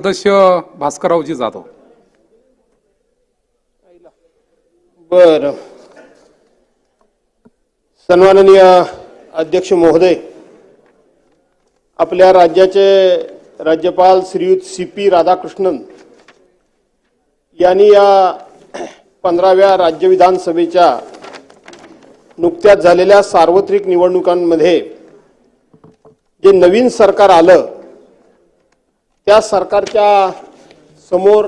सदस्य भास्कररावजी जाधव। बर, सन्माननीय अध्यक्ष महोदय, आपल्या राज्याचे राज्यपाल श्रीयुत सी.पी. राधाकृष्णन यांनी या 15व्या राज्य विधानसभेच्या नुकत्याच झालेल्या सार्वत्रिक निवडणुकांमध्ये जे नवीन सरकार आलं त्या सरकारच्या समोर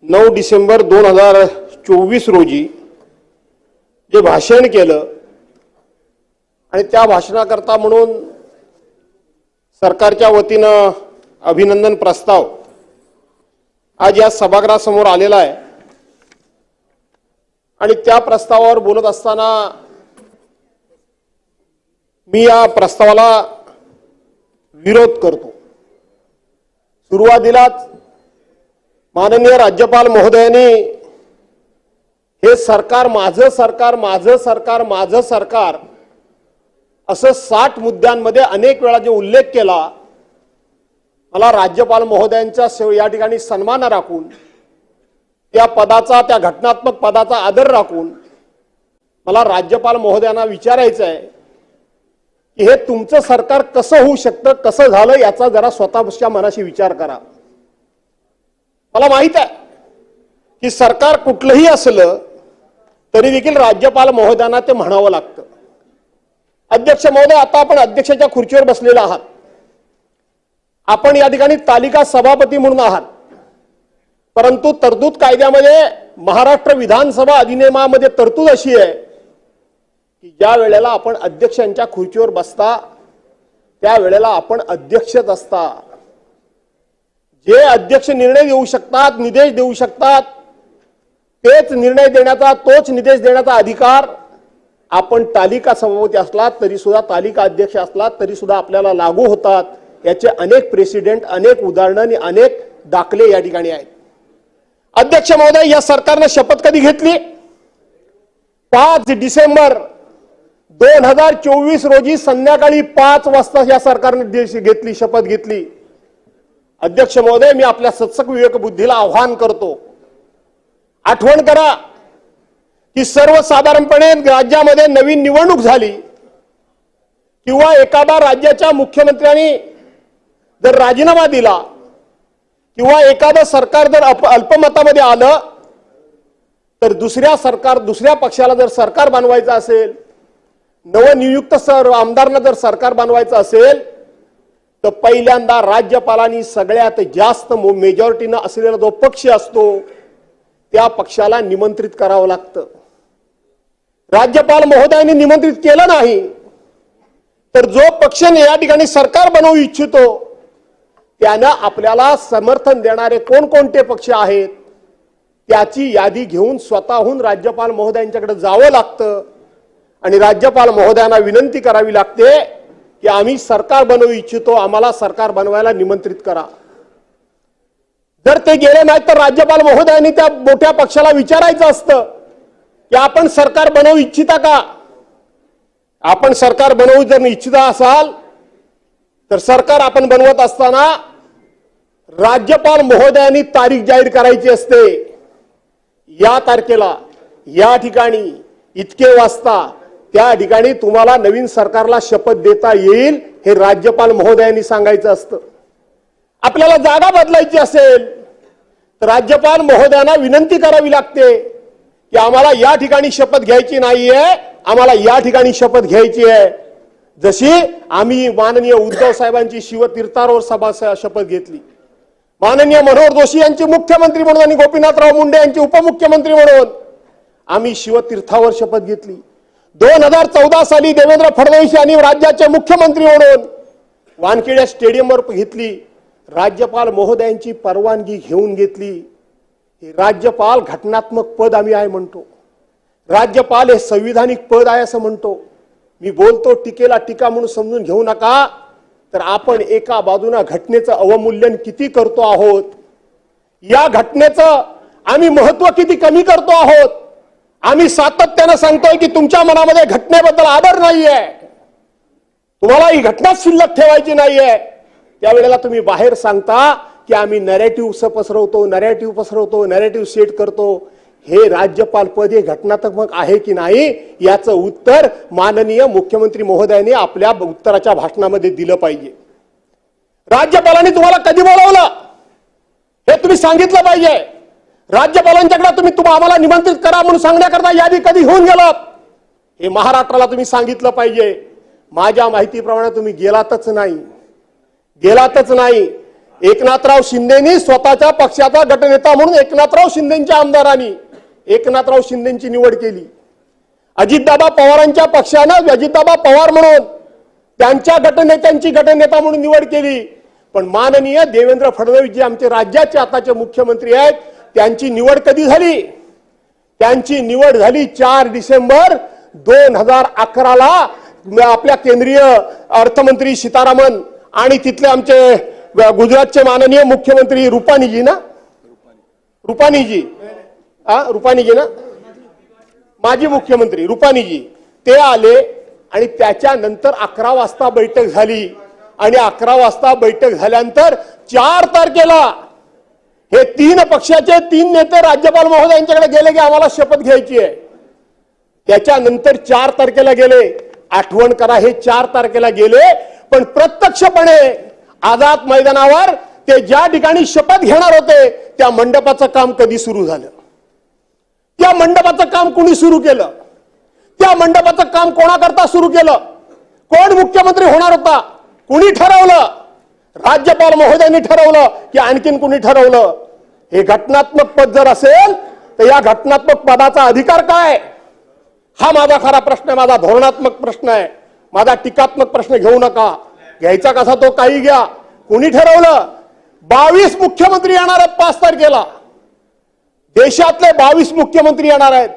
9 डिसेंबर 2024 रोजी जे भाषण केलं आणि त्या भाषणाकरता म्हणून सरकारच्या वतीनं अभिनंदन प्रस्ताव आज या सभागृहासमोर आलेला आहे आणि त्या प्रस्तावावर बोलत असताना मी या प्रस्तावाला विरोध करतो। सुरुवातीलाच माननीय राज्यपाल महोदयांनी हे सरकार माझं सरकार माझं सरकार माझं सरकार असं 60 मुद्द्यांमध्ये अनेक वेळा जे उल्लेख केला, मला राज्यपाल महोदयांचा या ठिकाणी सन्मान राखून त्या पदाचा, त्या घटनात्मक पदाचा आदर राखून मला राज्यपाल महोदयांना विचारायचं आहे की हे तुमचं सरकार कसं होऊ शकतं, कसं झालं, याचा जरा स्वतःच्या मनाशी विचार करा। मला माहित आहे की सरकार कुठलंही असलं तरी देखील राज्यपाल महोदयांना ते म्हणावं लागतं। अध्यक्ष महोदय, आता आपण अध्यक्षाच्या खुर्चीवर बसलेला आहात, आपण या ठिकाणी तालिका सभापती म्हणून आहात, परंतु तरतूद कायद्यामध्ये महाराष्ट्र विधानसभा अधिनियमामध्ये तरतूद अशी आहे की ज्या वेळेला आपण अध्यक्षांच्या खुर्चीवर बसता त्या वेळेला आपण अध्यक्षच असता। जे अध्यक्ष निर्णय देऊ शकतात, निर्देश देऊ शकतात, तेच निर्णय देण्याचा, तोच निर्देश देण्याचा अधिकार आपण तालिका सभापती असला तरी सुद्धा, तालिका अध्यक्ष असला तरी सुद्धा आपल्याला लागू होतात। याचे अनेक प्रेसिडेंट, अनेक उदाहरणं आणि अनेक दाखले या ठिकाणी आहेत। अध्यक्ष महोदय, या सरकारने शपथ कधी घेतली? 5 डिसेंबर 2024 रोजी संध्याकाळी 5 वाजता या सरकारने शपथ घेतली। अध्यक्ष महोदय, मी आपल्या सत्सक विवेक बुद्धीला आव्हान करतो, आठवण करा की सर्वसाधारणपणे राज्यामध्ये नवीन निवडणूक झाली किंवा एखादा राज्याच्या मुख्यमंत्र्यांनी जर राजीनामा दिला किंवा एखादं सरकार जर अल्पमतामध्ये आलं तर दुसऱ्या पक्षाला जर सरकार बनवायचं असेल, नवनियुक्त आमदारांना जर सरकार बनवायचं असेल तर पहिल्यांदा राज्यपालांनी सगळ्यात जास्त मेजॉरिटीनं असलेला जो पक्ष असतो त्या पक्षाला निमंत्रित करावं लागतं। राज्यपाल महोदयांनी निमंत्रित केलं नाही तर जो पक्ष या ठिकाणी सरकार बनवू इच्छितो त्यानं आपल्याला समर्थन देणारे कोणकोणते पक्ष आहेत त्याची यादी घेऊन स्वतःहून राज्यपाल महोदयांच्याकडे जावं लागतं आणि राज्यपाल महोदयांना विनंती करावी लागते की आम्ही सरकार बनवू इच्छितो, आम्हाला सरकार बनवायला निमंत्रित करा। जर ते गेले नाही तर राज्यपाल महोदयांनी त्या मोठ्या पक्षाला विचारायचं असतं की आपण सरकार बनवू इच्छिता का? आपण सरकार बनवू जर इच्छिता असाल तर सरकार आपण बनवत असताना राज्यपाल महोदयांनी तारीख जाहीर करायची असते। या तारखेला, या ठिकाणी, इतके वाजता त्या ठिकाणी तुम्हाला नवीन सरकारला शपथ देता येईल हे राज्यपाल महोदयांनी सांगायचं असतं। आपल्याला जागा बदलायची असेल तर राज्यपाल महोदयांना विनंती करावी लागते की आम्हाला या ठिकाणी शपथ घ्यायची नाहीये, आम्हाला या ठिकाणी शपथ घ्यायची आहे। जशी आम्ही माननीय उद्धव साहेबांची शिवतीर्थावर शपथ घेतली, माननीय मनोहर जोशी यांची मुख्यमंत्री म्हणून आणि गोपीनाथराव मुंडे यांची उपमुख्यमंत्री म्हणून आम्ही शिवतीर्थावर शपथ घेतली। 2014 साली देवेंद्र फडणवीस यांनी राज्याचे मुख्यमंत्री म्हणून वानखेडे स्टेडियमवर घेतली, राज्यपाल महोदयांची परवानगी घेऊन घेतली। हे राज्यपाल घटनात्मक पद आम्ही आहे म्हणतो, राज्यपाल हे संविधानिक पद आहे असं म्हणतो। मी बोलतो टीकेला टीका म्हणून समजून घेऊ नका, तर आपण एका बाजूने घटनेचं अवमूल्यन किती करतो आहोत, या घटनेचं आम्ही महत्व किती कमी करतो आहोत। आम्ही सातत्याने सांगतोय की तुमच्या मनामध्ये घटनेबद्दल आदर नाहीये, तुम्हाला ही घटना शिल्लक ठेवायची नाहीये, त्यावेळेला तुम्ही बाहेर सांगता की आम्ही नॅरेटिव्ह पसरवतो, नॅरेटिव्ह सेट करतो. हे राज्यपाल पद हे घटनात्मक आहे की नाही याचं उत्तर माननीय मुख्यमंत्री महोदयांनी आपल्या उत्तराच्या भाषणामध्ये दिलं पाहिजे. राज्यपालांनी तुम्हाला कधी बोलावलं हे तुम्ही सांगितलं पाहिजे. राज्यपालांच्याकडे तुम्ही आम्हाला निमंत्रित करा म्हणून सांगण्याकरता यादी कधी होऊन गेलात हे महाराष्ट्राला तुम्ही सांगितलं पाहिजे. माझ्या माहितीप्रमाणे तुम्ही गेलातच नाही. एकनाथराव शिंदेनी स्वतःच्या पक्षाचा गटनेता म्हणून एकनाथराव शिंदेच्या आमदारांनी एकनाथराव शिंदेची निवड केली. अजितदादा पवारांच्या पक्षानं अजितदादा पवार म्हणून त्यांच्या गटनेत्यांची गटनेता म्हणून निवड केली. पण माननीय देवेंद्र फडणवीस जे आमचे राज्याचे आताचे मुख्यमंत्री आहेत त्यांची निवड कधी झाली? त्यांची निवड झाली 4 डिसेंबर 2011ला आपल्या केंद्रीय अर्थमंत्री सीतारामन आणि तिथले आमचे गुजरातचे माननीय मुख्यमंत्री रुपानीजी ना माजी मुख्यमंत्री रुपानीजी ते आले आणि त्याच्यानंतर 11 वाजता बैठक झाली आणि 11 वाजता बैठक झाल्यानंतर 4 तारखेला हे 3 पक्षाचे 3 नेते राज्यपाल महोदयांच्याकडे गेले की आम्हाला शपथ घ्यायची आहे. त्याच्यानंतर 4 तारखेला गेले. आठवण करा हे 4 तारखेला गेले पण प्रत्यक्षपणे आझाद मैदानावर ते ज्या ठिकाणी शपथ घेणार होते त्या मंडपाचं काम कधी सुरू झालं? त्या मंडपाचं काम कुणी सुरू केलं? त्या मंडपाचं काम कोणाकरता सुरू केलं? कोण मुख्यमंत्री होणार होता? कुणी ठरवलं? राज्यपाल महोदयांनी ठरवलं की आणखीन कुणी ठरवलं? हे घटनात्मक पद जर असेल तर या घटनात्मक पदाचा अधिकार काय? हा माझा खरा प्रश्न आहे. माझा धोरणात्मक प्रश्न आहे. माझा टीकात्मक प्रश्न घेऊ नका. घ्यायचा कसा तो काही घ्या. कुणी ठरवलं? 22 मुख्यमंत्री येणार आहेत 5 तारखेला. देशातले 22 मुख्यमंत्री येणार आहेत.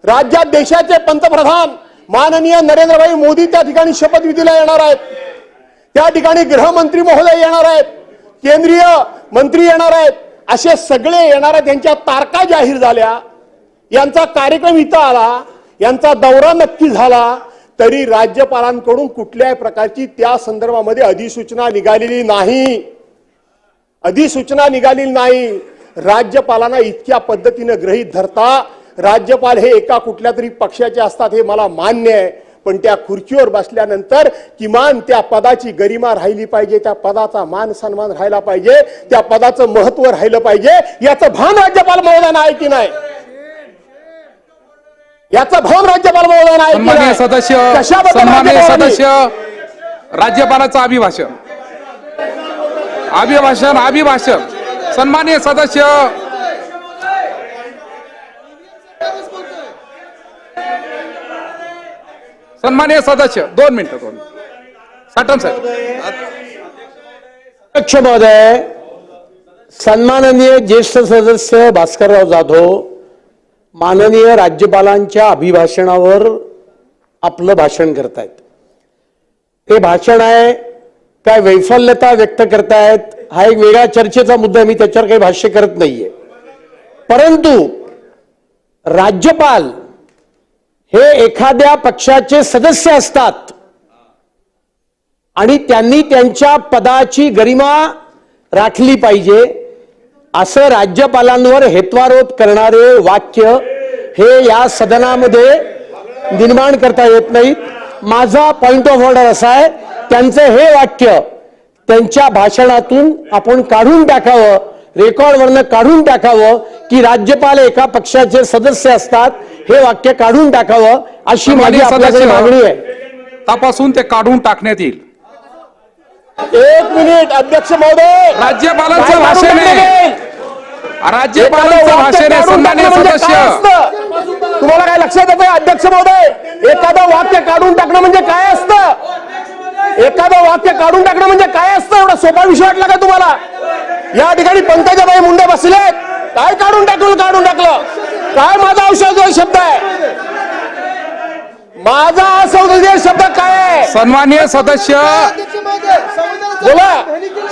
राज्यात देशाचे पंतप्रधान माननीय नरेंद्रभाई मोदी त्या ठिकाणी शपथविधीला येणार आहेत. त्या ठिकाणी गृहमंत्री महोदय येणार आहेत. केंद्रीय मंत्री येणार आहेत. असे सगळे येणार आहेत. यांच्या तारखा जाहीर झाल्या. यांचा कार्यक्रम इथं आला. यांचा दौरा नक्की झाला तरी राज्यपालांकडून कुठल्याही प्रकारची त्या संदर्भामध्ये अधिसूचना निघालेली नाही. राज्यपालांना इतक्या पद्धतीने गृहीत धरता. राज्यपाल हे एका कुठल्या तरी पक्षाचे असतात हे मला मान्य आहे पण त्या खुर्चीवर बसल्यानंतर किमान त्या पदाची गरिमा राहिली पाहिजे. त्या पदाचा मान सन्मान राहिला पाहिजे. त्या पदाचं महत्व राहिलं पाहिजे. याचं भान राज्यपाल महोदयांना आहे की नाही? याचं भान राज्यपाल महोदयांना आहे की सन्माननीय नाही? सदस्य राज्यपालाचं अभिभाषण सन्माननीय सदस्य सन्माननीय सदस्य 2 मिनिटं साठवण साहेब. अध्यक्ष महोदय, सन्माननीय ज्येष्ठ सदस्य भास्करराव जाधव माननीय राज्यपालांच्या अभिभाषणावर आपलं भाषण करतायत. हे भाषण आहे काय वैफल्यता व्यक्त करतायत हा एक वेगळा चर्चेचा मुद्दा. मी त्याच्यावर काही भाष्य करत नाहीये. परंतु राज्यपाल हे एखाद्या पक्षाचे सदस्य असतात आणि त्यांनी त्यांच्या पदाची गरिमा राखली पाहिजे असं राज्यपालांवर हेत्वारोप करणारे वाक्य हे या सदनामध्ये निर्माण करता येत नाहीत. माझा पॉइंट ऑफ ऑर्डर असा आहे त्यांचं हे वाक्य त्यांच्या भाषणातून आपण काढून टाकावं, रेकॉर्डवरनं काढून टाकावं की राज्यपाल एका पक्षाचे सदस्य असतात हे वाक्य काढून टाकावं अशी माझी आपल्याकडे मागणी आहे. तपासून ते काढून टाकण्यात येईल. 1 मिनिट अध्यक्ष महोदय. राज्यपालांचं भाषण आहे. राज्यपालांचं भाषण आहे. सन्माननीय सदस्य तुम्हाला काय लक्षात येतं अध्यक्ष महोदय? एखादं वाक्य काढून टाकणं म्हणजे काय असतं? एखादं वाक्य काढून टाकणं म्हणजे काय असतं? एवढा सोपा विषय वाटला का तुम्हाला? या ठिकाणी पंकजाबाई मुंडे बसलेत. काय काढून टाकलं? काय माझा औषध शब्द आहे? माझा असंवेदनशील शब्द काय आहे? सन्माननीय सदस्य बोला.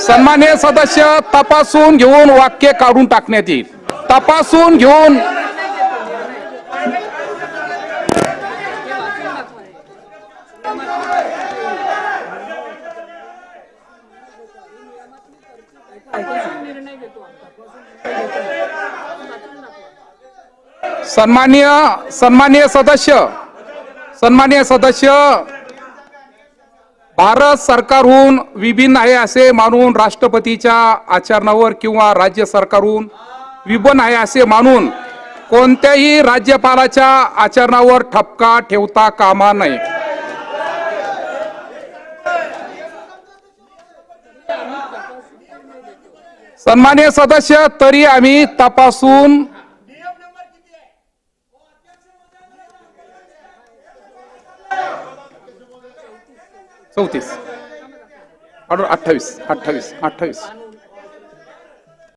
सन्माननीय सदस्य तपासून घेऊन वाक्य काढून टाकण्यात येईल. तपासून घेऊन सन्माननीय सदस्य भारत सरकारहून विभिन्न आहे असे मानून राष्ट्रपतीच्या आचरणावर किंवा राज्य सरकारहून विभिन्न आहे असे मानून कोणत्याही राज्यपालाच्या आचरणावर ठपका ठेवता कामा नये. सन्माननीय सदस्य, तरी आम्ही तपासून 34 28 28 28